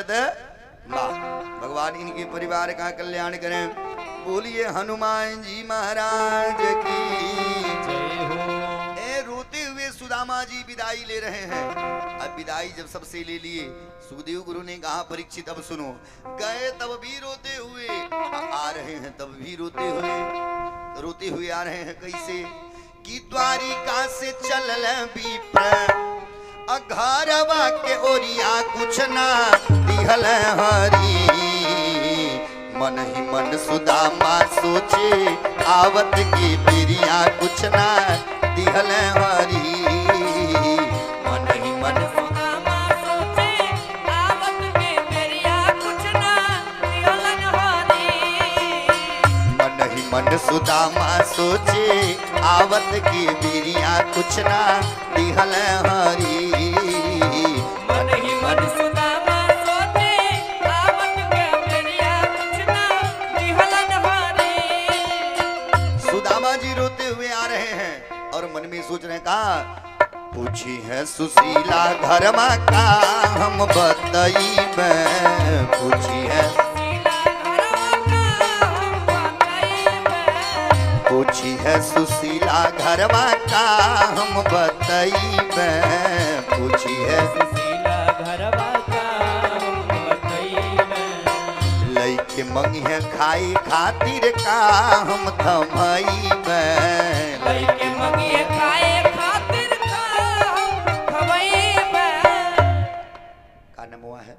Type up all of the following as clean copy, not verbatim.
जगत भगवान इनके परिवार का कल्याण करें। बोलिए हनुमान जी महाराज की जय हो। ए रोते हुए सुदामा जी विदाई ले रहे हैं। अब विदाई जब सबसे ले लिए, सुखदेव गुरु ने कहा परीक्षित अब सुनो। गए तब भी रोते हुए, आ रहे हैं तब भी रोते हुए आ रहे हैं। कैसे कि द्वारिका से चलल विप्र घरवा के ओरिया कुछ ना दिहल हरी। मन ही मन सुदामा सोचे आवत की बिरिया कुछ ना दिहल हरी। मन ही मन सुदामा सोचे आवत की बिरिया कुछ ना दिहल हरी। मन ही मन सुदामा सोचे आवत की बिरिया कुछ ना दिहल हरी। मन ही मन सुदामा सोचे आवत की बिरिया कुछ ना दिहल हरी। सुदामा जी रोते हुए आ रहे हैं और मन में सोच रहे हैं कहा पूछी है सुशीला घरमा का हम बतई में। पूछी है पूछी है सुशीला घरवा का हम बतई में। पूछी है सुशीला घरवा का हम बतई में। लइके मंगी है खाई खातिर का हम थमई में। लइके मंगिए खाए खातिर का हम थमई में। का नमवा है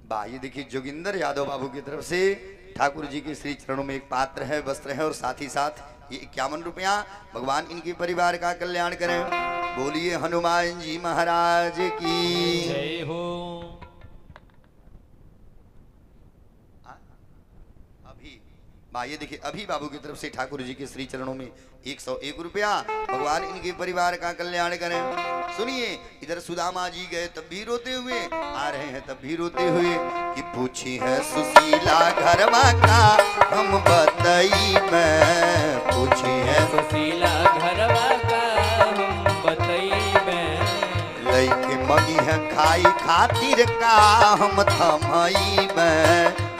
बा। ये देखिए जोगिंदर यादव बाबू की तरफ से ठाकुर जी के श्री चरणों में एक पात्र है, वस्त्र है और साथ ही साथ ये 51 रुपया। भगवान इनके परिवार का कल्याण करें। बोलिए हनुमान जी महाराज की जय हो। अभी बा ये देखिए अभी बाबू की तरफ से ठाकुर जी के श्री चरणों में 101 रुपया। भगवान इनके परिवार का कल्याण करें। सुनिए इधर सुदामा जी गए तब भी रोते हुए आ रहे हैं तब भी रोते हुए कि पूछी है सुशीला घरवा का हम बतई में। पूछी है सुशीला घरवा का हम बतई में। लइके मगी है खाई खातिर का हम थमई में।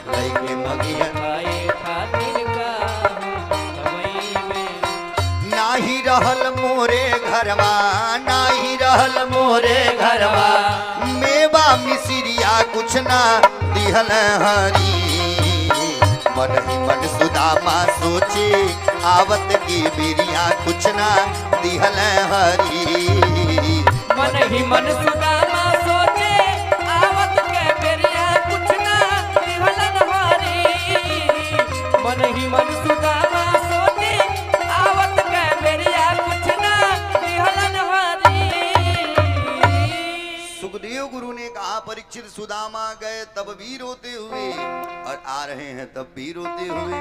लइके मगी है खाए खातिर का हम थमई में। नाही रहल मोरे घरवा नाही रहल मोरे घरवा मेवा मिसिरिया कुछ ना दिहल हरी। मन ही मन सुदामा सोचे आवत की बिरिया कुछ ना दिहल हरी। मन ही मन सुदामा सोचे आवत के बेरिया कुछ ना दिहल हरी। मन ही मन सुदामा सोचे आवत के बेरिया कुछ ना दिहल हरी। सुखदेव गुरु ने कहा परीक्षित सुदामा गए तब भी रोते हुए और आ रहे हैं तब भी रोते हुए।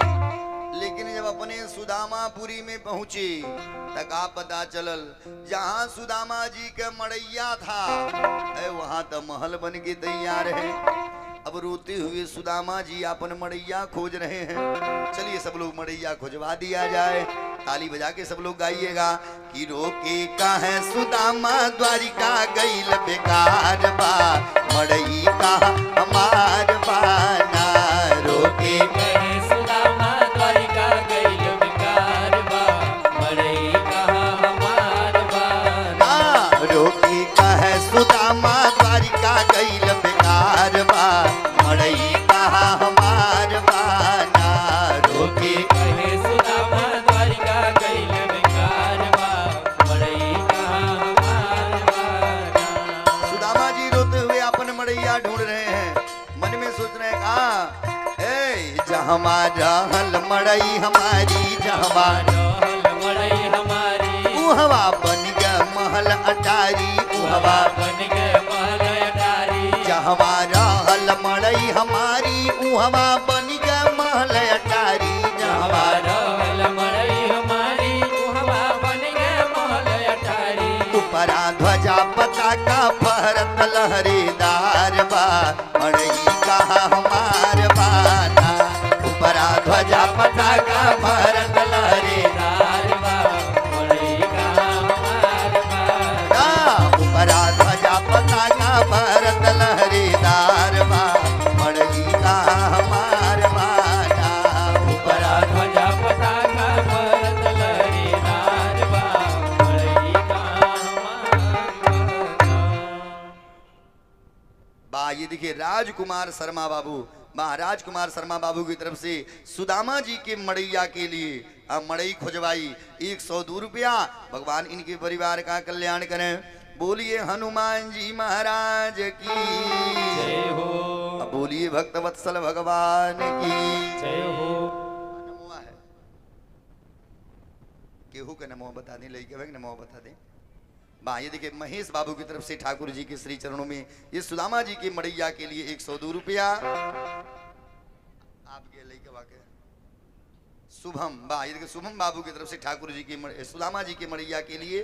लेकिन जब अपने सुदामापुरी में पहुंचे तक आप पता चलल जहां सुदामा जी का मड़ैया था वहां तो महल बन के तैयार है। अब रोते हुए सुदामा जी अपन मड़ैया खोज रहे हैं। चलिए सब लोग मड़ैया खोजवा दिया जाए। ताली बजा के सब लोग गाइएगा कि रोके का है सुदामा द्वारिका गईल बेकार बा। मड़ई का हमार बाना रोके कहे सुदामा द्वारिका गइल बेकार बा। मड़ई कहा हमार बाना। रोके का है सुदामा द्वारिका गईल बेकार बा। मड़ई का हमार बाना रोके कहे सुदामा द्वारिका गइल बेकार बा। मड़ई कहा हमार बाना। सुदामा जी रोते हुए अपन मड़ैया ढूंढ रहे हैं। मन में सोच रहे हैं जहमा रहल मड़ई हमारी जहमा रहल मड़ई हमारी। उहवा बन गया महल अटारी। उहवा बन गए महल अटारी। जहमा रहल मड़ई हमारी उहवा बन गया महल अटारी। जहवा रहल मड़ई हमारी उहवा बन गए महल अटारी। ऊपरा ध्वजा पताका फहरत लहरेदार बा। मड़ई कहा हमार बाना ऊपरा ध्वजा पताका फहरत लहरेदार बा। मड़ई कहा हमार बाना। ऊपरा ध्वजा पताका फहरत लहरेदार बा ये देखिए राजकुमार शर्मा बाबू, महाराज कुमार शर्मा बाबू की तरफ से सुदामा जी के मड़ैया के लिए मड़ई खोजवाई 102 रुपया। भगवान इनके परिवार का कल्याण करें। बोलिए हनुमान जी महाराज की जय हो। अब बोलिए भक्त वत्सल भगवान की जय हो। नमो है केहू के नमो बता दें, लई के नमो बता दें। बा ये देखिए महेश बाबू की तरफ से ठाकुर जी के श्री चरणों में ये सुदामा जी के मड़ैया के लिए 102 रुपया। आपके लई के वाके शुभम बा ये देखिए शुभम बाबू की तरफ से ठाकुर जी के सुदामा जी के मड़ैया के लिए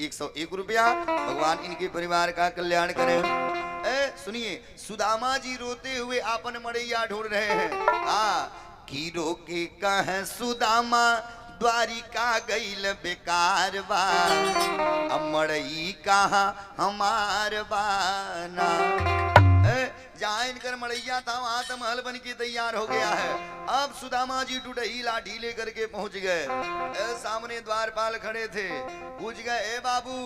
101 रुपया। भगवान इनके परिवार का कल्याण करें। सुनिए सुदामा जी रोते हुए आपन मड़ैया ढूंढ रहे हैं। की रोके कह सुदामा द्वारिका गईल बेकार बा, मड़ई कहा हमार बाना। जहाँ इनकर मड़ैया था वहां तो महल बन के तैयार हो गया है। अब सुदामा जी टूटही लाठी लेकर के पहुंच गए। सामने द्वारपाल खड़े थे, पूछ गए ए बाबू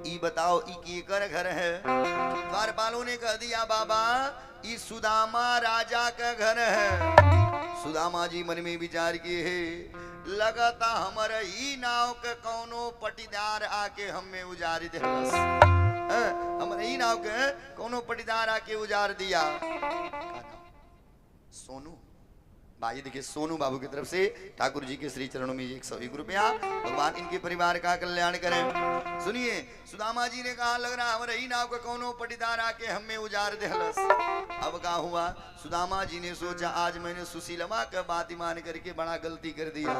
ई बताओ ई केकर घर है। द्वारपालों ने कह दिया बाबा ई सुदामा राजा का घर है। सुदामा जी मन में विचार किए है लगता हमारा ही नाव के कौनो पटीदार आके हमें उजाड़ दे। हमारे ही नाव के कौनो पटीदार आके उजाड़ दिया। सोनू भाई देखिए सोनू बाबू की तरफ से ठाकुर जी के श्री चरणों में 101 रुपया। भगवान इनके परिवार का कल्याण करें। सुनिए सुदामा जी ने कहा लग रहा हमारे ही नाव का कौनो पटीदार आके हमें उजाड़ दे। अब क्या हुआ सुदामा जी ने सोचा आज मैंने सुशीलमा का बात मान करके बड़ा गलती कर दिया।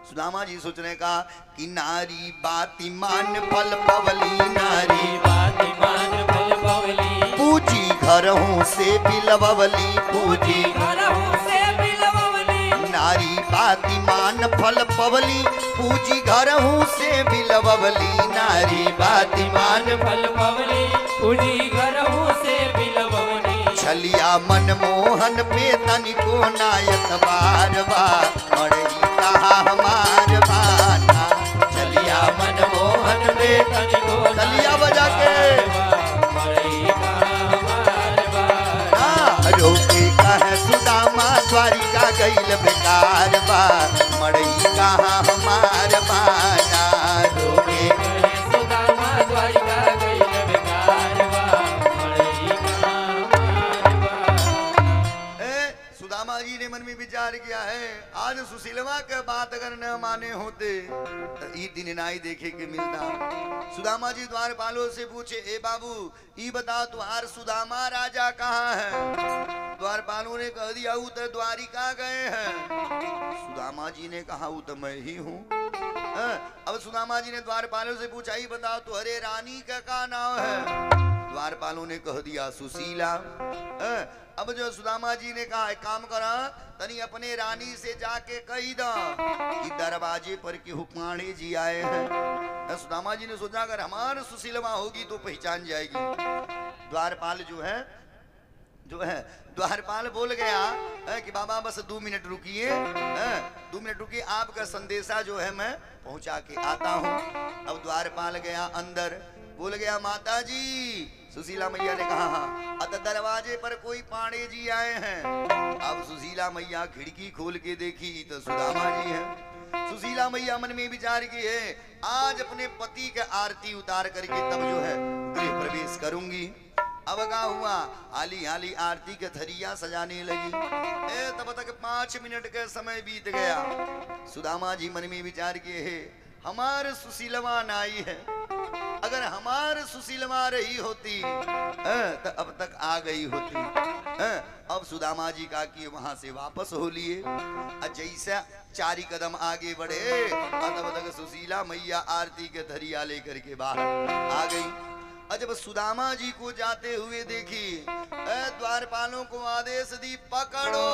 सुदामा जी सोचने का कि नारी बाती मान फल पवली, नारी बाती मान फल पवली, पूजी घरहूं से बिलवली, पूजी घरहूं से बिलवली। नारी बाती मान फल पवली, पूजी घरहूं से बिलवली, नारी बाती मान फल पवली, पूजी घरहूं से बिलवली। छलिया मनमोहन पे तनिको नायक बार बार, मड़ई कहा हमार बाना। छलिया मनमोहन पे तनिको तलिया बजा के मड़ई कहा हमार बाना। रोके कहे सुदामा द्वारिका गईल बेकार बा, मड़ई कहा हमार बाना। रोके सुदामा द्वारिका गईल बेकार बा, मड़ई कहा हमार बाना। सुदामा जी ने मन में विचार किया है आज सुशीलवा के बात अगर न माने होते तो ई दिन नाई देखे के मिलता। सुदामा जी द्वारपालों से पूछे ए बाबू ई बताओ तुम्हार सुदामा राजा कहाँ है। द्वारपालों ने कह दिया वो तो द्वारिका गए हैं। सुदामा जी ने कहा वो तो मैं ही हूँ। अब सुदामा जी ने द्वारपालों से पूछा ही बताओ तुम्हारे रानी का नाम है। द्वारपालों ने कह दिया सुशीला। अब जो सुदामा जी ने कहा एक काम करा तनी अपने रानी से जाके कही दा कि दरवाजे पर के हुक्माणी जी आए हैं। सुदामा जी ने सोचा अगर हमारे सुशीलमा होगी तो पहचान जाएगी। द्वारपाल जो है द्वारपाल बोल गया कि बाबा बस 2 मिनट रुकिए, 2 मिनट रुकिए आपका संदेशा जो है मैं पहुंचा के आता हूँ। अब द्वारपाल गया अंदर, बोल गया माता जी। सुशीला मैया ने कहा हाँ। अत दरवाजे पर कोई पांडे जी आए हैं। अब सुशीला मैया खिड़की खोल के देखी तो सुदामा जी हैं। सुशीला मैया मन में विचार की है आज अपने पति का आरती उतार करके तब जो है गृह प्रवेश करूंगी। अब क्या हुआ हाली हाली आरती के थरिया सजाने लगी। तब तक 5 मिनट का समय बीत गया। सुदामा जी मन में विचार किए है हमारे सुशीलमा नाई है, अगर हमारे सुशीलमा रही होती तो अब तक आ गई होती। अब सुदामा जी का कि वहां से वापस हो लिए। जैसा 4 कदम आगे बढ़े तब तक सुशीला मैया आरती के धरिया लेकर के बाहर आ गई। जब सुदामा जी को जाते हुए देखी द्वारपालों को आदेश दी पकड़ो।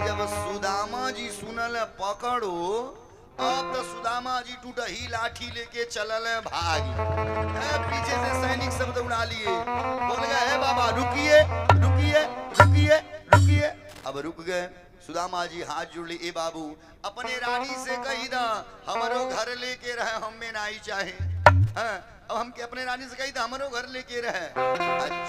जब सुदामा जी सुनल पकड़ो अब तो सुदामा जी टूटही लाठी लेके चलल भागी। पीछे से सैनिक शब्द उड़ा लिए, बोल गए है बाबा रुकिए रुकिए रुकिए रुकिए। अब रुक गए। सुदामा जी हाथ जोड़ ली ए बाबू अपने रानी से कही दा हमारो घर लेके रहे हमें नहीं चाहे। अब हम के अपने रानी से कही था हमारो घर लेके रहे।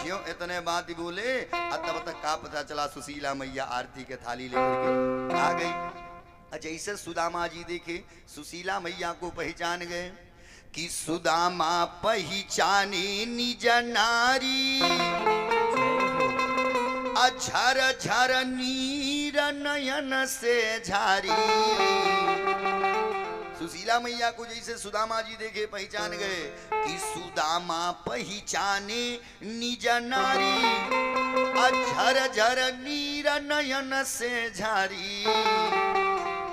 ज्यों इतने बात ही बोले तब तक का पता चला सुशीला मैया आरती के थाली लेकर के आ गई। जैसे सुदामा जी देखे सुशीला मैया को पहचान गए कि सुदामा पहचाने निज नारी, झर झर नीर नयन से झारी। सुशीला मैया को जैसे सुदामा जी देखे पहचान गए कि सुदामा पहचाने निज नारी, झर झर नीर नयन से झारी।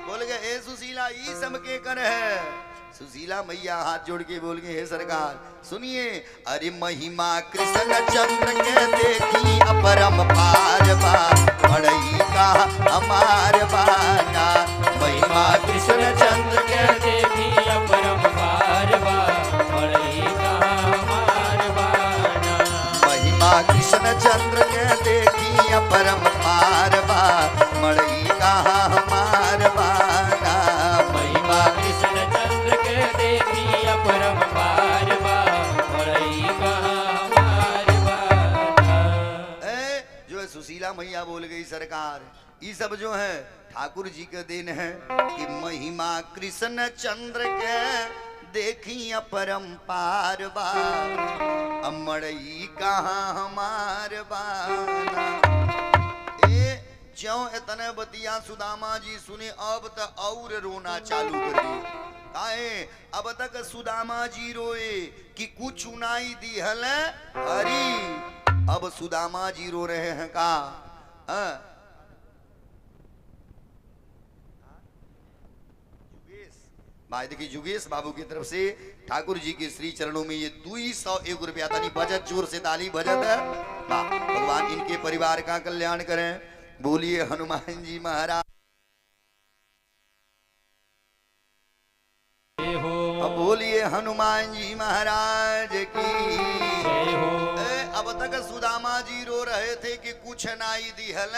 बोल गए हे सुशीला ई सब के कर है। सुशीला मैया हाथ जोड़ के बोल गए हे सरकार सुनिए, अरे महिमा कृष्ण चंद्र के देखी अपरम पार बा, बड़ई का हमार बाना। महिमा कृष्ण चंद्र के देखी अपरम पार बा, बड़ई का हमार बाना। महिमा कृष्ण चंद्र के देखी अपरम पार बा, बड़ई का हमार बाना। महिमा कृष्ण चंद्र के देखी अपरम पार बा, बड़ई का हमार बाना। जो है सुशीला मैया बोल गई सरकार ये सब जो है ठाकुर जी के देन है कि महिमा कृष्ण चंद्र के देखी अपरम पार बा, अमड़ई कहाँ हमार बाना। ज्यों इतने बतिया सुदामा जी सुने अब तो और रोना चालू कर दी। काहे अब तक सुदामा जी रोए कि कुछ उनाई दी हल हरी, अब सुदामा जी रो रहे हैं का भाई देखिए जुगेश बाबू की तरफ से ठाकुर जी के श्री चरणों में ये 201 रुपया था। नहीं बजट जोर से ताली बजट है। भगवान इनके परिवार का कल्याण करें। बोलिए हनुमान जी महाराज। अब बोलिए हनुमान जी महाराज की। अब तक सुदामा जी रो रहे थे कि कुछ नाई दिहल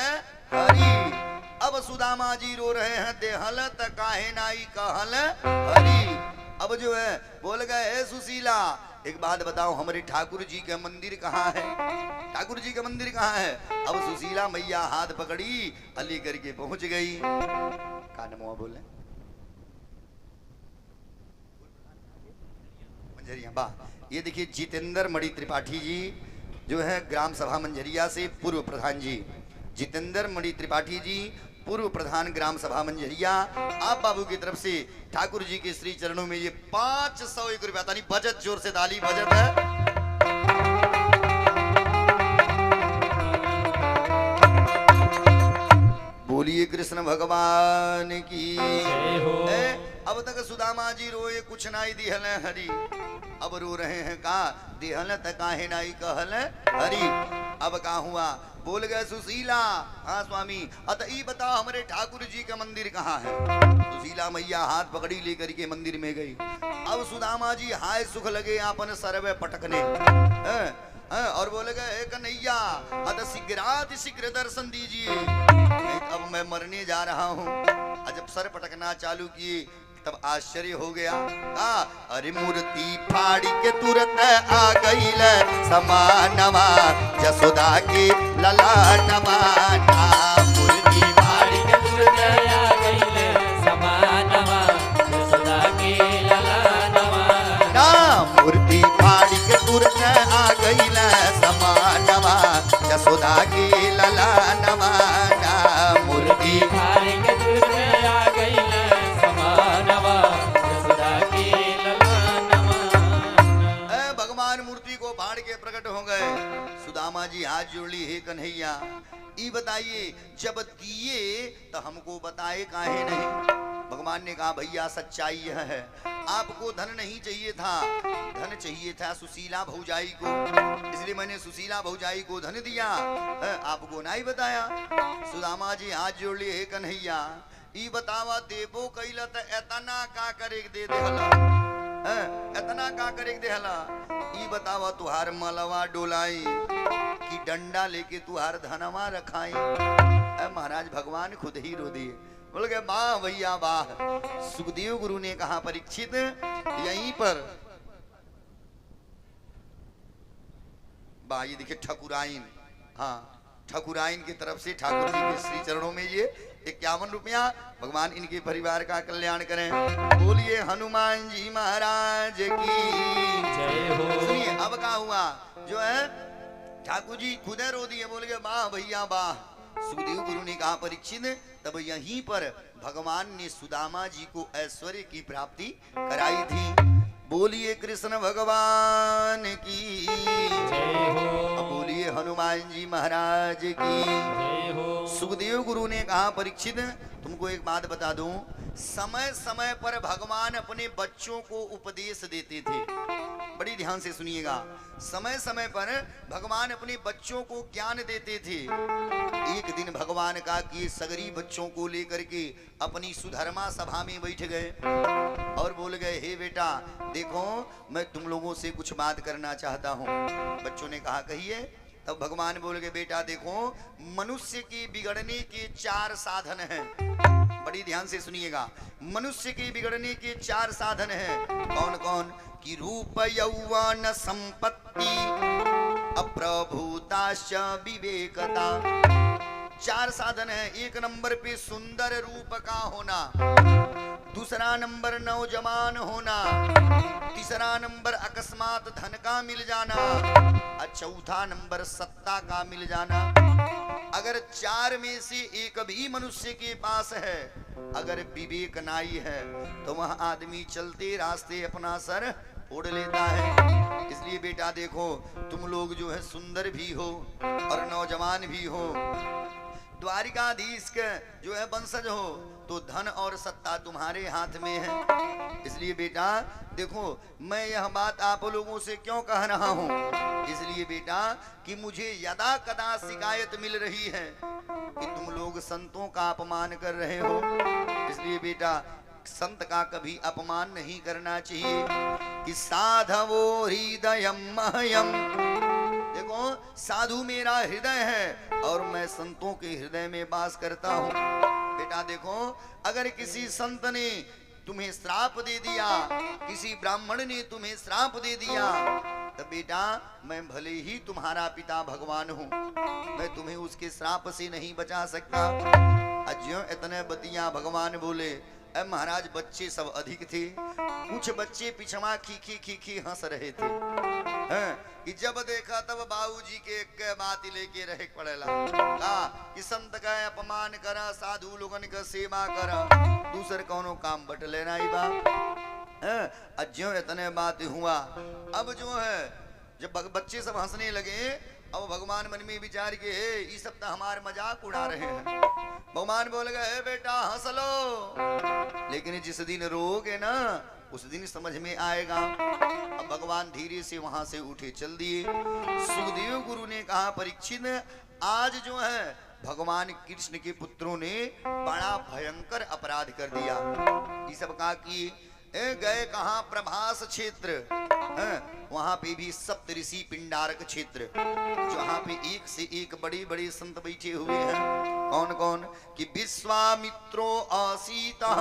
हरी, अब सुदामा जी रो रहे हैं देहल त काहे नाई कहल हरी। अब जो है बोल गए हे सुशीला एक बात बताओ हमारे ठाकुर जी का मंदिर कहाँ है? ठाकुर जी का मंदिर कहाँ है? अब सुशीला मैया हाथ पकड़ी अली करके पहुंच गई। का नमो बोले मंजरिया बा। ये देखिए जितेंद्र मणि त्रिपाठी जी जो है ग्राम सभा मंजरिया से पूर्व प्रधान जी, जितेंद्र मणि त्रिपाठी जी पूर्व प्रधान ग्राम सभा मंजरिया, आप बाबू की तरफ से ठाकुर जी के श्री चरणों में ये 501 रुपया था। बजट जोर से ताली बजट है। बोलिए कृष्ण भगवान की। अब तक सुदामा जी रोए कुछ नाई दिहल हरी, अब रो रहे हैं का दिहल त काहे नाई कहल हरी। अब का हुआ बोल गए सुशीला हाँ स्वामी अत ई बताओ हमारे ठाकुर जी का मंदिर कहाँ है? सुशीला मैया हाथ पकड़ी लेकर के मंदिर में गई। अब सुदामा जी हाय सुख लगे अपन सरवे पटकने और बोले गए कन्हैया अत शीघ्र दर्शन दीजिए, नहीं अब मैं मरने जा रहा हूँ। जब सर पटकना चालू किए तब आश्चर्य हो गया। अरे मूर्ति फाड़ी के तुरंत आ गई समानमा जसोदा के ललानमा। मूर्ति फाड़ी के तुरंत आ गई समानमा जसोदा के ललानमा। मूर्ति फाड़ी के तुरंत आ गई समानमा जसोदा के ललानमा। मूर्ति फाड़ी के तुरंत आ गई समानमा जसोदा के ललानमा। भगवान मूर्ति को फाड़ के प्रकट हो गए। सुदामा जी हाथ जोड़ ली हे कन्हैया ये बताइए जब दिए तो हमको बताए काहे नहीं? भगवान ने कहा भैया सच्चाई यह है आपको धन नहीं चाहिए था, धन चाहिए था सुशीला भौजाई को, इसलिए मैंने सुशीला भौजाई को धन दिया, आपको नहीं बताया। सुदामा जी हाथ जोड़ लिए हे कन्हैया ई बतावा देबो कैला त एतना का करे दे देहला, एतना का करे देहला। ई बतावा तुहार मलवा डोलाई कि डंडा लेके तुहार धनवा रखाई। महाराज भगवान खुद ही रो दिए। बोल गए वाह भैया वाह। सुखदेव गुरु ने कहा परीक्षित यहीं पर वाह, ये देखिए ठकुराइन, हाँ ठकुराइन की तरफ से ठाकुर जी के श्री चरणों में ये 51 रुपया। भगवान इनके परिवार का कल्याण करें। बोलिए हनुमान जी महाराज की जय हो। सुनिए अब क्या हुआ, जो है ठाकुर जी खुद रो दिए, बोल गए वाह भैया वाह। सुखदेव गुरु ने कहा परीक्षित, तब यहीं पर भगवान ने सुदामा जी को ऐश्वर्य की प्राप्ति कराई थी। बोलिए कृष्ण भगवान की जय हो। बोलिए हनुमान जी महाराज की जय हो। सुखदेव गुरु ने कहा परीक्षित, तुमको एक बात बता दूं, समय समय पर भगवान अपने बच्चों को उपदेश देते थे। बड़ी ध्यान से सुनिएगा, समय समय पर भगवान अपने बच्चों को ज्ञान देते थे। एक दिन भगवान का कि सगरी बच्चों को लेकर के अपनी सुधर्मा सभा में बैठ गए और बोल गए, हे बेटा देखो मैं तुम लोगों से कुछ बात करना चाहता हूँ। बच्चों ने कहा कहिए। तब भगवान बोल गए, बेटा देखो मनुष्य के बिगड़ने के 4 साधन हैं। बड़ी ध्यान से सुनिएगा, मनुष्य के बिगड़ने के 4 साधन हैं। कौन कौन? कि रूप यौवन संपत्ति अप्रभुताश्च विवेकता। 4 साधन है। 1 नंबर पे सुंदर रूप का होना, दूसरा नंबर नौजवान होना, तीसरा नंबर अकस्मात धन का मिल जाना और चौथा नंबर सत्ता का मिल जाना। अगर 4 में से एक भी मनुष्य के पास है, अगर विवेक नाई है, तो वह आदमी चलते रास्ते अपना सर फोड़ लेता है। इसलिए बेटा देखो तुम लोग जो है सुंदर भी हो और नौजवान भी हो, द्वारिकाधीश के जो है वंशज हो, तो धन और सत्ता तुम्हारे हाथ में है। इसलिए बेटा देखो मैं यह बात आप लोगों से क्यों कह रहा हूँ, इसलिए बेटा कि मुझे यदा कदा शिकायत मिल रही है कि तुम लोग संतों का अपमान कर रहे हो। इसलिए बेटा संत का कभी अपमान नहीं करना चाहिए। कि साधवो हृदयम मह्यम, देखो साधु मेरा हृदय है और मैं संतों के हृदय में वास करता हूँ। बेटा देखो अगर किसी संत ने तुम्हें श्राप दे दिया, किसी ब्राह्मण ने तुम्हें श्राप दे दिया, तो बेटा मैं भले ही तुम्हारा पिता भगवान हूँ, मैं तुम्हें उसके श्राप से नहीं बचा सकता। अज्यो इतने बतिया भगवान बोले। महाराज बच्चे सब अधिक थे, कुछ बच्चे पिछवा खी हंस रहे थे। कि जब देखा तब बाबूजी के एक बात लेके रहे पड़ेला कि संत का अपमान करा, साधु लोगन का सेवा करा, दूसर कौनो काम बट लेना ही बा। अज्यो इतने बात हुआ। अब जो है जब बच्चे सब हंसने लगे, अब भगवान मन में विचार के ये सब तो हमारे मजाक उड़ा रहे हैं। भगवान बोल गए बेटा हंस लो, लेकिन जिस दिन रोगे ना उस दिन समझ में आएगा। अब भगवान धीरे से वहां से उठे चल दिए। सुखदेव गुरु ने कहा परीक्षित आज जो है भगवान कृष्ण के पुत्रों ने बड़ा भयंकर अपराध कर दिया। ये सब कहा कि गए कहा प्रभास क्षेत्र, वहां पे भी सप्तऋषि पिंडारक क्षेत्र, जहां पे एक से एक बड़े बड़े संत बैठे हुए हैं। कौन कौन? कि विश्वामित्रो असीता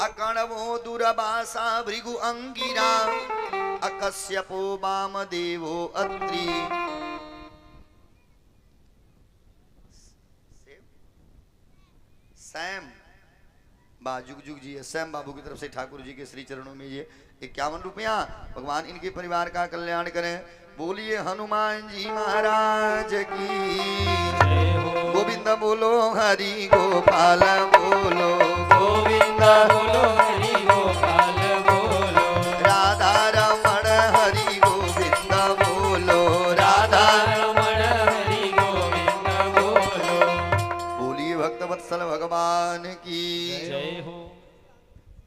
अकणवो दुर्वासा भृगु अंगिरा अकश्यपो वामदेवो अत्रि। सैम जुग जुग जी सैम बाबू की तरफ से ठाकुर जी के श्री चरणों में ये 51 रुपया। भगवान इनके परिवार का कल्याण करें। बोलिए हनुमान जी महाराज की गोविंद बोलो हरि गोपाल बोलो, गोविंद बोलो हरि गोपाल बोलो, राधा रमण हरि गोविंद बोलो, राधा रमण हरि गोविंद बोलो। बोलिए भक्त वत्सल भगवान की जय हो।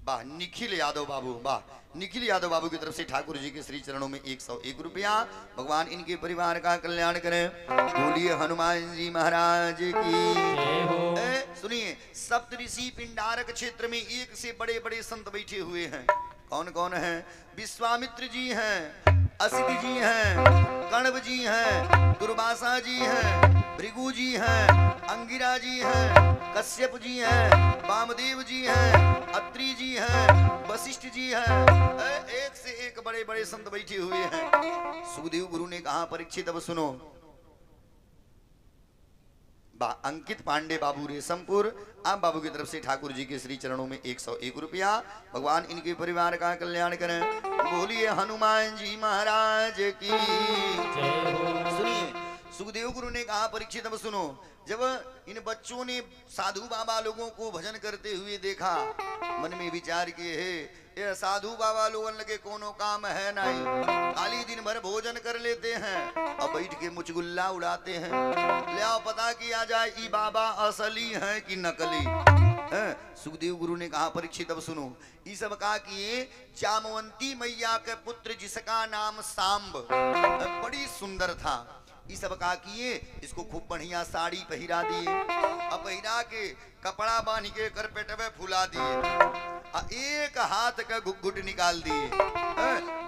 वाह निखिल यादव बाबू, वाह निखिल यादव बाबू की तरफ से ठाकुर जी के श्री चरणों में 101 रुपया। भगवान इनके परिवार का कल्याण करें। बोलिए हनुमान जी महाराज की। सुनिए सप्तऋषि पिंडारक क्षेत्र में एक से बड़े बड़े संत बैठे हुए हैं। कौन कौन हैं? विश्वामित्र जी हैं, असित जी हैं, कण्व जी हैं, दुर्वासा जी हैं, भृगु जी हैं, अंगिरा जी हैं, कश्यप जी हैं, वामदेव जी हैं, अत्रि जी हैं, वशिष्ठ जी हैं। एक से एक बड़े बड़े संत बैठे हुए हैं। सुखदेव गुरु ने कहा परीक्षित अब सुनो। अंकित पांडे बाबू रेशमपुर, आप बाबू की तरफ से ठाकुर जी के श्री चरणों में 101 रुपया। भगवान इनके परिवार का कल्याण करें। बोलिए हनुमान जी महाराज की। सुनिए सुखदेव गुरु ने कहा परीक्षित अब सुनो। जब इन बच्चों ने साधु बाबा लोगों को भजन करते हुए देखा, मन में विचार किए है ये साधु बाबा लोगों लगे कोनो काम है नहीं, खाली दिन भर भोजन कर लेते हैं और बैठ के मुचगुल्ला उड़ाते हैं। ले आओ पता किया जाए ये बाबा असली है कि नकली है। सुखदेव गुरु ने कहा परीक्षित अब सुनो। ये सब कहा कि जामवंती मैया के पुत्र जिसका नाम सांब बड़ी सुंदर था। ये सब कहा किए इसको खूब बढ़िया साड़ी पहरा दिए, अब पहरा के कपड़ा बांध के कर पेटवे फुला दिए, एक हाथ का घुघुट निकाल दिए,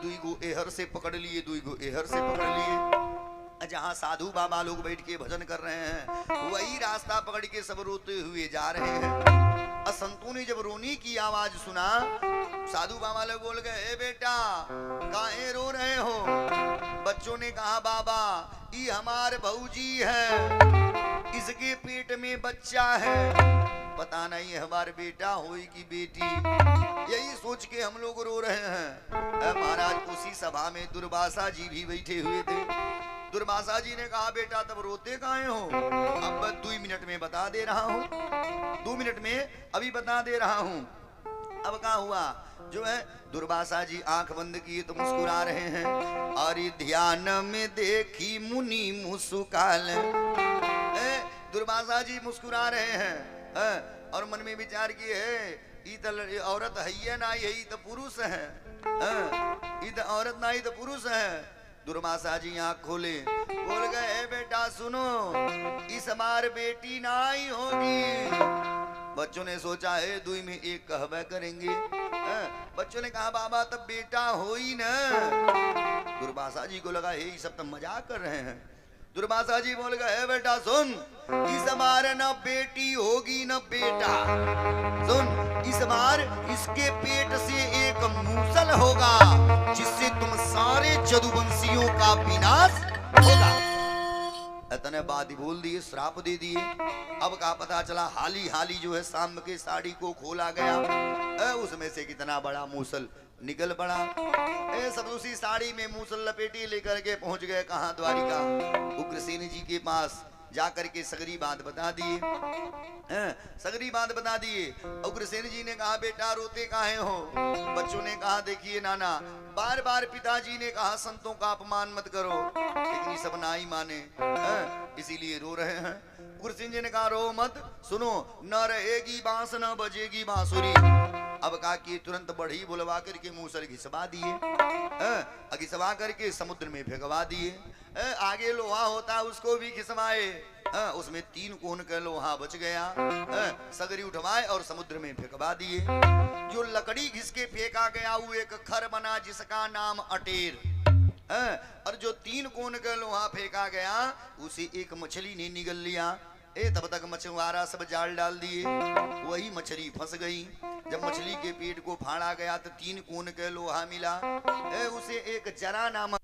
दुई गो एहर से पकड़ लिए, दुई गो एहर से पकड़ लिए। जहाँ साधु बाबा लोग बैठ के भजन कर रहे हैं वही रास्ता पकड़ के सब रोते हुए जा रहे हैं। संतों ने जब रोने की आवाज सुना, साधु बाबा लोग बोल गए ए बेटा काहे रो रहे हो? बच्चों ने कहा बाबा ये हमारे भौजी है, इसके पेट में बच्चा है, पता नहीं हमारे बेटा होई कि बेटी, यही सोच के हम लोग रो रहे हैं। महाराज उसी सभा में दुर्वासा जी भी बैठे हुए थे। दुर्वासा जी ने कहा बेटा तब रोते काहे हो? अब 2 मिनट में बता दे रहा हूँ, 2 मिनट में अभी बता दे रहा हूँ। अब क्या हुआ जो है दुर्वासा जी आंख बंद किए तो मुस्कुरा रहे हैं। और ध्यान में देखी मुनि मुस्काल, दुर्वासा जी मुस्कुरा रहे हैं और मन में विचार किए है ये तो औरत है ना, यही तो पुरुष है, ये तो औरत ना, ये तो पुरुष है। दुर्वासा जी आंख खोले, बोल गए बेटा सुनो इस बार बेटी ना ही होगी। बच्चों ने सोचा है 2 में 1 कहवे करेंगे। बच्चों ने कहा बाबा तब बेटा हो ही ना। दुर्वासा जी को लगा ये सब तो मजाक कर रहे हैं। दुर्वासा जी बोल गए बेटा सुन इस बार न बेटी होगी न बेटा, सुन इस बार इसके पेट से एक मूसल होगा जिससे तुम सारे जदुवंशियों का विनाश होगा। इतने बात ही बोल दिए, श्राप दे दिए। अब का पता चला हाली हाली जो है सांब के साड़ी को खोला गया, उसमें से कितना बड़ा मूसल निकल पड़ा। सब उसी साड़ी में मूसल लपेटी लेकर के पहुंच गए कहाँ? द्वारिका। उग्रसेन जी के पास जाकर के सगरी बात बता दिए, सगरी बात बता दिए। उग्रसेन जी ने कहा बेटा रोते काहे हो? बच्चों ने कहा देखिए नाना बार बार पिताजी ने कहा संतों का अपमान मत करो, लेकिन सब ना ही माने, इसीलिए रो रहे हैं। उग्रसेन जी ने कहा रो मत, सुनो न रहेगी बांस न बजेगी बांसुरी। अब कहा कि तुरंत बढ़ी बुलवा करके मूसल घिसवा दिए, घिसवा करके समुद्र में फेंकवा दिए। आगे लोहा होता उसको भी घिसवाए, उसमें 3 कोण का लोहा बच गया, सगरी उठवाए और समुद्र में फेंकवा दिए। जो लकड़ी घिस के फेंका गया वो एक खर बना जिसका नाम अटेर, और जो 3 कोण का लोहा फेंका गया उसे एक मछली ने निगल लिया। तब तक मछुआरा सब जाल डाल दिए, वही मछली फंस गई। जब मछली के पेट को फाड़ा गया तो 3 कोण का लोहा मिला, उसे एक जरा नामक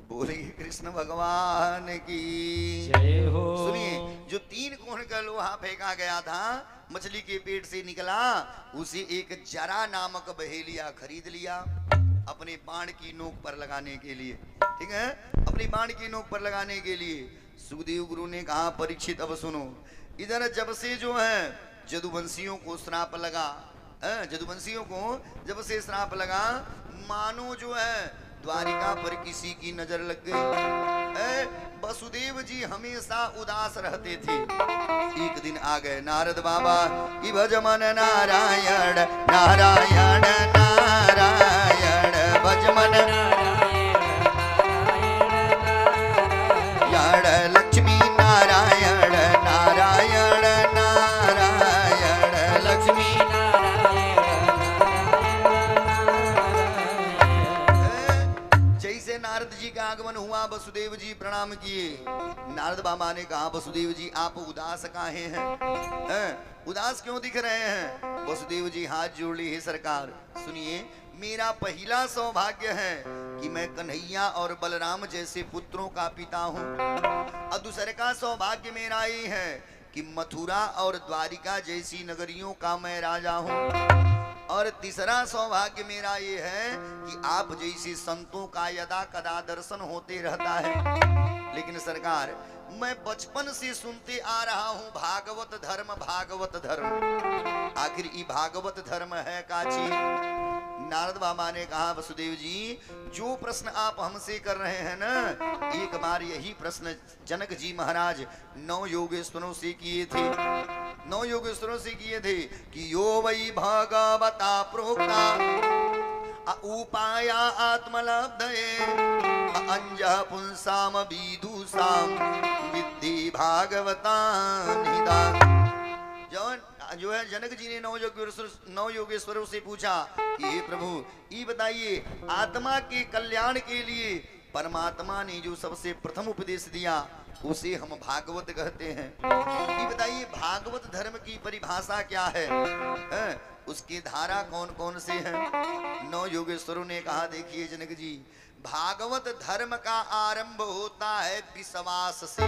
बोलिए कृष्ण भगवान की जय हो। सुनिए जो 3 कोण का लोहा फेंका गया था मछली के पेट से निकला, उसे एक जरा नामक बहेलिया खरीद लिया अपने बाण की नोक पर लगाने के लिए, ठीक है, अपनी बाण की नोक पर लगाने के लिए। सुखदेव गुरु ने कहा परीक्षित अब सुनो, इधर जब से जो है जदुवंशियों को श्राप लगा, जदुवंशियों को जब से श्राप लगा मानो जो है द्वारिका पर किसी की नजर लग गई। वसुदेव जी हमेशा उदास रहते थे। एक दिन आ गए नारद बाबा कि भज मन नारायण नारायण नारायण, भज मन नारायण लक्ष्मी नारायण नारायण नारायण, लक्ष्मी नारायण नारद जी का आगमन हुआ, वसुदेव जी प्रणाम किए। नारद बाबा ने कहा वसुदेव जी आप उदास काहे हैं? उदास क्यों दिख रहे हैं? वसुदेव जी हाथ जोड़ लिए, हे सरकार सुनिए, मेरा पहला सौभाग्य है कि मैं कन्हैया और बलराम जैसे पुत्रों का पिता हूँ, और दूसरे का सौभाग्य मेरा ये है कि मथुरा और द्वारिका जैसी नगरियों का मैं राजा हूँ, और तीसरा सौभाग्य मेरा ये है कि आप जैसे संतों का यदा कदा दर्शन होते रहता है। लेकिन सरकार मैं बचपन से सुनते आ रहा हूँ भागवत धर्म, भागवत धर्म, आखिर ये भागवत धर्म है का चीज? नारद बाबा ने कहा वसुदेव जी जो प्रश्न आप हमसे कर रहे हैं ना, एक बार यही प्रश्न जनक जी महाराज 9 योगेश्वरों से किए थे। 9 योगेश्वरों से किए थे कि यो वै भगवता प्रोक्ता उपाया आत्मलब्धये अंजः पुंसाम विदुषाम विद्धि भागवता निदान। जो है जनक जी ने 9 योगेश्वरों से पूछा कि हे प्रभु ये बताइए, आत्मा के कल्याण के लिए परमात्मा ने जो सबसे प्रथम उपदेश दिया उसे हम भागवत कहते हैं। ये बताइए भागवत धर्म की परिभाषा क्या है? उसकी धारा कौन कौन से हैं? 9 योगेश्वरों ने कहा देखिए जनक जी, भागवत धर्म का आरंभ होता है विश्वास से।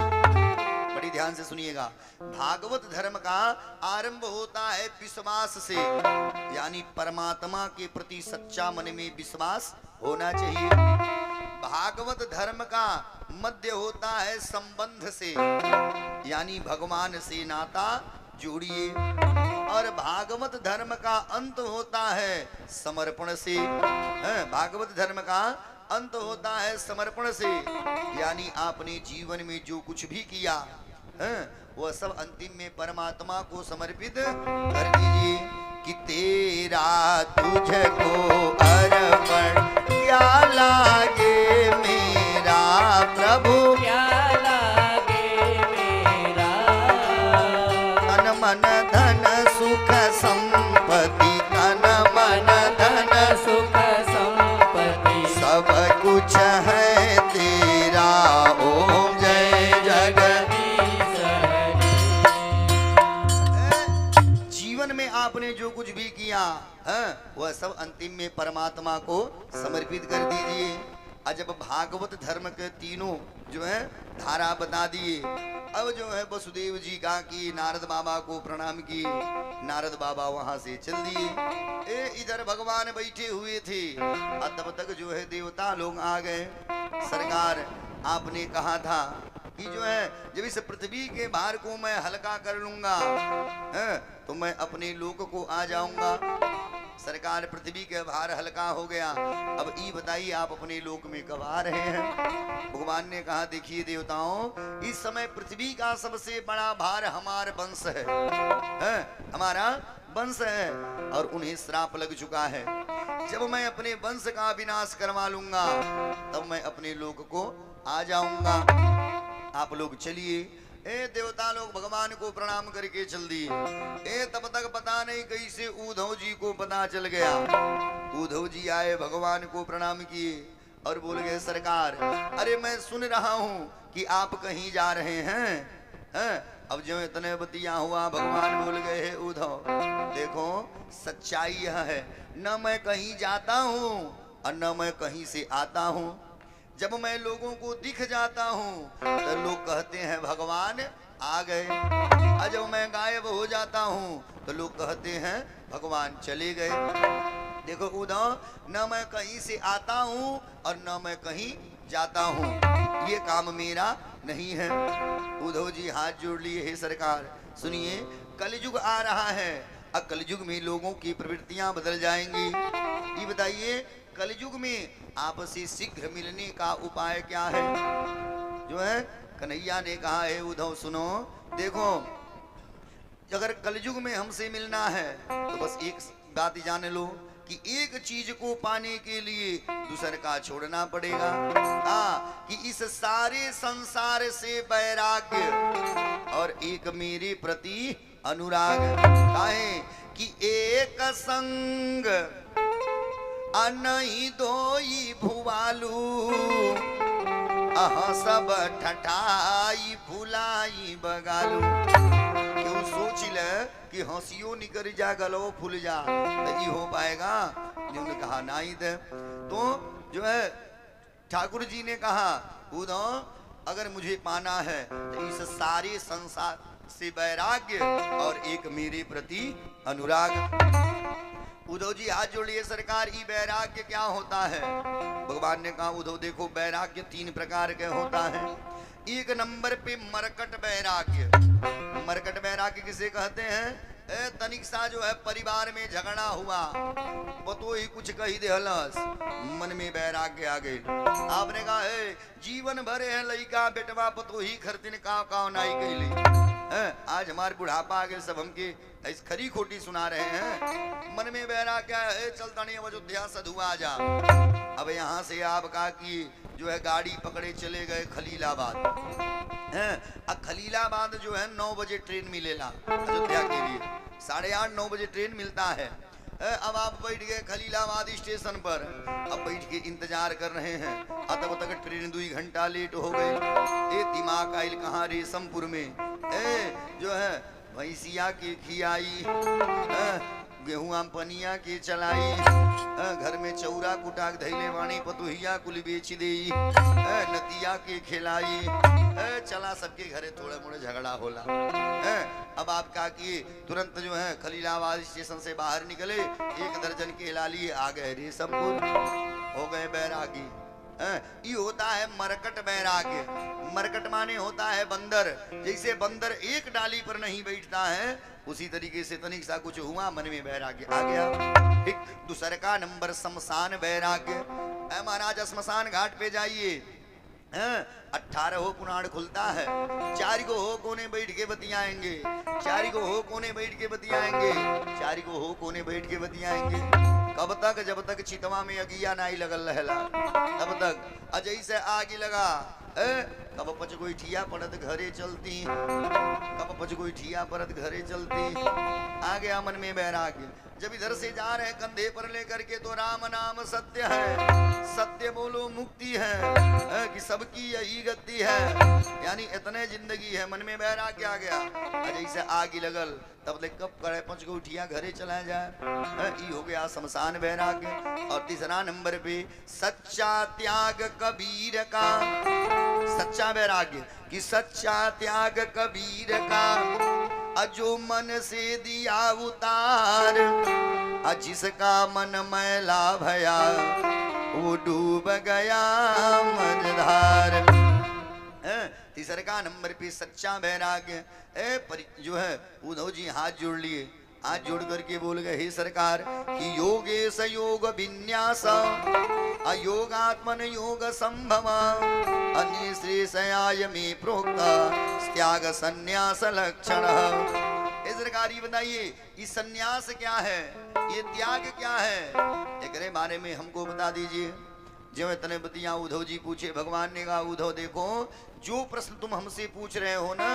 बड़ी ध्यान से सुनिएगा, भागवत धर्म का आरंभ होता है विश्वास से, यानी परमात्मा के प्रति सच्चा मन में विश्वास होना चाहिए। भागवत धर्म का मध्य होता है संबंध से, यानी भगवान से नाता जोड़िए, और भागवत धर्म का अंत होता है समर्पण से। भागवत धर्म का अंत होता है समर्पण से, यानी आपने जीवन में जो कुछ भी किया वह सब अंतिम में परमात्मा को समर्पित कर दीजिए। कि तेरा तुझको अर्पण क्या लागे मेरा प्रभु, क्या लागे मेरा, तन मन धन सुख संपत्ति, तन मन धन सुख संपत्ति सब कुछ है तेरा, ओम जय जगदीश। जीवन में आपने जो कुछ भी किया वह सब अंतिम में परमात्मा को समर्पित कर दीजिए। और जब भागवत धर्म के तीनों जो है धारा बता दिए, अब जो है वसुदेव जी का कि नारद बाबा को प्रणाम किए, नारद बाबा वहां से चल दिए। इधर भगवान बैठे हुए थे और तब तक जो है देवता लोग आ गए। सरकार आपने कहा था कि जो है जब इस पृथ्वी के भार को मैं हल्का कर लूंगा तो मैं अपने लोक को आ जाऊंगा। सरकार पृथ्वी के भार हल्का हो गया, अब ये बताइए आप अपने लोक में कब आ रहे हैं? भगवान ने कहा देखिए देवताओं, इस समय पृथ्वी का सबसे बड़ा भार हमारा वंश है, हमारा वंश है, और उन्हें श्राप लग चुका है। जब मैं अपने वंश का विनाश करवा लूंगा तब मैं अपने लोक को आ जाऊंगा। आप लोग चलिए। देवता लोग भगवान को प्रणाम करके चल दिए। तब तक पता नहीं कैसे उद्धव जी को पता चल गया। उद्धव जी आए, भगवान को प्रणाम किए और बोल गए सरकार, अरे मैं सुन रहा हूँ कि आप कहीं जा रहे हैं। अब जो इतने बतिया हुआ, भगवान बोल गए है उद्धव देखो सच्चाई यह है, न मैं कहीं जाता हूँ और न मैं कहीं से आता हूँ। जब मैं लोगों को दिख जाता हूँ तो लोग कहते हैं भगवान आ गए, और जब मैं गायब हो जाता हूँ तो लोग कहते हैं भगवान चले गए। देखो उद्धव, न मैं कहीं से आता हूँ और न मैं कहीं जाता हूँ, ये काम मेरा नहीं है। उद्धव जी हाथ जोड़ लिए, हे सरकार सुनिए, कलयुग आ रहा है, अब कलयुग में लोगों की प्रवृत्तियां बदल जाएंगी। ये बताइए कलयुग में आपसे शीघ्र मिलने का उपाय क्या है? जो है कन्हैया ने कहा है उद्धव सुनो, देखो अगर कलयुग में हमसे मिलना है तो बस एक बात जान लो कि एक चीज को पाने के लिए दूसरे का छोड़ना पड़ेगा। कि इस सारे संसार से वैराग्य और एक मेरे प्रति अनुराग। काहे कि एक संग अनहि दोई भुवालू सब ठठाई फुलाई बगालू। क्यों सोच ले कि हंसियो निकर जा गलो फूल जा, तो ये हो पाएगा? जिन्होंने कहा नहीं दे। तो जो है ठाकुर जी ने कहा उद्धव अगर मुझे पाना है तो इस सारे संसार से वैराग्य और एक मेरे प्रति अनुराग। उद्धव जी हाथ जोड़िए सरकार, ये वैराग्य क्या होता है? भगवान ने कहा उद्धव देखो वैराग्य 3 प्रकार के होता है। एक नंबर पे मरकट वैराग्य। मरकट वैराग्य किसे कहते हैं? तनिक सा जो है परिवार में झगड़ा हुआ, पतो ही कुछ कही देहलस, मन में वैराग्य आ गई। आपने कहा है जीवन भर है लइका बेटवा पतो ही खरतिन का नाई कैली। आज हमारे बुढ़ापा आ गए, सब हमके इस खरी खोटी सुना रहे हैं। मन में वैराग्य है, चलता नहीं अयोध्या सधुआ जा। अब यहाँ से आप कहा कि जो है गाड़ी पकड़े चले गए खलीलाबाद। खलीलाबाद जो है 9 बजे ट्रेन मिलेला अयोध्या के लिए, 8:30-9 बजे ट्रेन मिलता है। अब आप बैठ गए खलीलाबाद स्टेशन पर, अब बैठ के इंतजार कर रहे हैं। तब तक ट्रेन 2 घंटा लेट हो गई। दिमाग आइल कहाँ रेशमपुर में जो है भैंसिया के खियाई, गेहूं पनिया के चलाई, घर में चौरा कुटाक धैले वाणी पतुहिया कुल बेच दे, नतिया के खिलाई, चला सबके घरे थोड़े मोड़े झगड़ा होला। अब आप कहा कि तुरंत जो है खलीलाबाद स्टेशन से बाहर निकले, 1 दर्जन के ला लिए, आ गए रेशमपुर, हो गए बैरागी। ये होता है मरकट वैराग्य। मरकट माने होता है बंदर। जैसे बंदर एक डाली पर नहीं बैठता है, उसी तरीके से तनिक सा कुछ हुआ, मन में वैराग्य आ गया। ठीक दूसरा का नंबर शमशान वैराग्य। महाराज श्मशान घाट पे जाइए, 18 पुराण खुलता है, 4 को हो कोने बैठ के बतियाएंगे, 4 को हो कोने बैठ के बतियाएंगे, 4 को हो कोने बैठ के बतियाएंगे। कब तक? जब तक चितवा में अगिया नहीं लगल रहला, तब तक। अजय से आग लगा, कब पच कोई ठिया पड़त घरे चलती, कब पच कोई ठिया पड़त घरे चलती। आ गया मन में वैराग्य। जब इधर से जा रहे कंधे पर लेकर के, तो राम नाम सत्य है, सत्य बोलो मुक्ति है, कि सबकी यही गति है, यानी इतने जिंदगी है। मन में वैराग्य आ गया। जैसे आग लगल, तब ले कब करे 5 को उठिया घरे चला जाए, ये हो गया शमशान वैराग्य। और तीसरा नंबर पे सच्चा त्याग कबीर का। सच्चा वैराग्य कि सच्चा त्याग कबीर का, अजो मन से दिया उतार, जिसका मन मैला भया वो डूब गया मझधार। तीसरे का नंबर पे सच्चा वैराग्य। जो है उद्धव जी हाथ जोड़ लिए, हाथ जोड़ करके बोल गए हे सरकार कि योगेश योग विन्यास, अयोगात्मन योग संभव, अन्य श्रेषयाय में प्रोक्त त्याग संन्यास लक्षण। हे सरकार ये बताइए, ये संन्यास क्या है, ये त्याग क्या है, एक बारे में हमको बता दीजिए। जो इतने बतिया उद्धव जी पूछे, भगवान ने कहा उद्धव देखो, जो प्रश्न तुम हमसे पूछ रहे हो ना,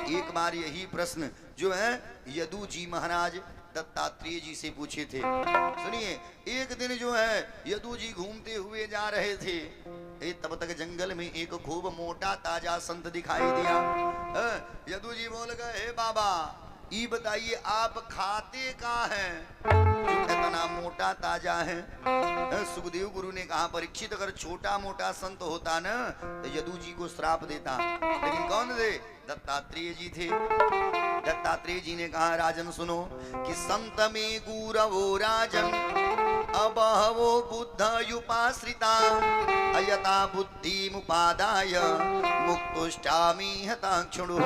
एक बार यही प्रश्न जो है यदु जी महाराज दत्तात्रेय जी से पूछे थे। सुनिए, एक दिन जो है यदु जी घूमते हुए जा रहे थे, तब तक जंगल में एक खूब मोटा ताजा संत दिखाई दिया। यदु जी बोल गए हे बाबा, ये बताइए आप खाते कहाँ हैं जो इतना मोटा ताजा है। सुखदेव गुरु ने कहा परीक्षित अगर छोटा मोटा संत होता ना तो यदु जी को श्राप देता, लेकिन कौन थे? दत्तात्रेय जी थे। दत्तात्रेय जी ने कहा राजन सुनो कि संत में गुरवो राजन अबहवो बुद्ध युपाश्रिता, अयता बुद्धि मुपादाय मुक्तुष्टामि हताक्षुणु।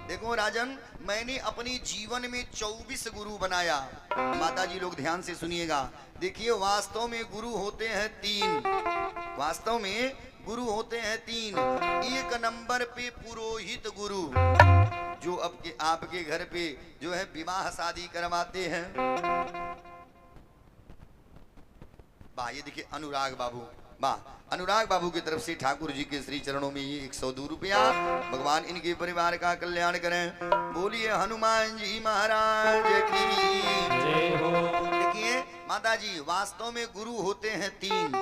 देखो राजन, मैंने अपने जीवन में 24 गुरु बनाया। माता जी लोग ध्यान से सुनिएगा। देखिए वास्तव में गुरु होते हैं 3, वास्तव में गुरु होते हैं 3। एक नंबर पे पुरोहित गुरु, जो आपके घर पे जो है विवाह शादी करवाते हैं। ये देखिए अनुराग बाबू, अनुराग बाबू की तरफ से ठाकुर जी के श्री चरणों में ये 102 रुपया। भगवान इनके परिवार का कल्याण करें। बोलिए हनुमान जी महाराज की जय हो। देखिए माता जी, वास्तव में गुरु होते हैं 3।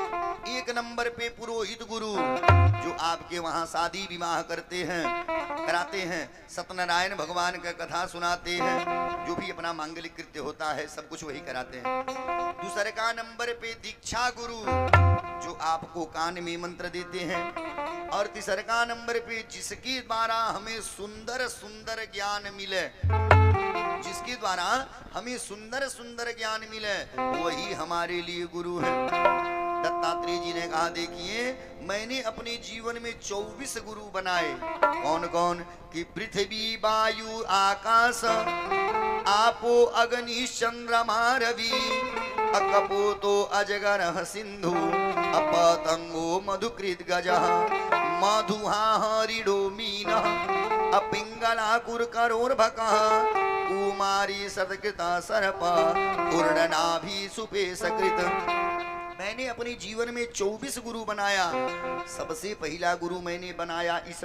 एक नंबर पे पुरोहित गुरु, जो जो आपके वहां शादी विवाह करते हैं, कराते हैं, सत्यनारायण भगवान का कथा सुनाते हैं, जो भी अपना मांगलिक कृत्य होता है सब कुछ वही कराते हैं। दूसरे का नंबर पे दीक्षा गुरु, जो आपको कान में मंत्र देते हैं। और तीसरे का नंबर पे जिसके द्वारा हमें सुंदर सुंदर ज्ञान मिले, जिसके द्वारा हमें सुंदर सुंदर ज्ञान मिले, वही हमारे लिए गुरु है। दत्तात्रेय जी ने कहा, देखिए मैंने अपने जीवन में 24 गुरु बनाए। कौन कौन? कि पृथ्वी वायु आकाश, आपो अग्नि चंद्रमा रवि, अकपोतो अजगर सिंधु, अपतंगो मधुकृत गजः, मधुहा हरिणो मीनः, अपिंगला कुरकरोर्भकः, कुमारी सतकृता सर्प, पूर्णनाभि सुपेशकृत। मैंने अपने जीवन में 24 गुरु बनाया। सबसे पहला गुरु मैंने बनाया इस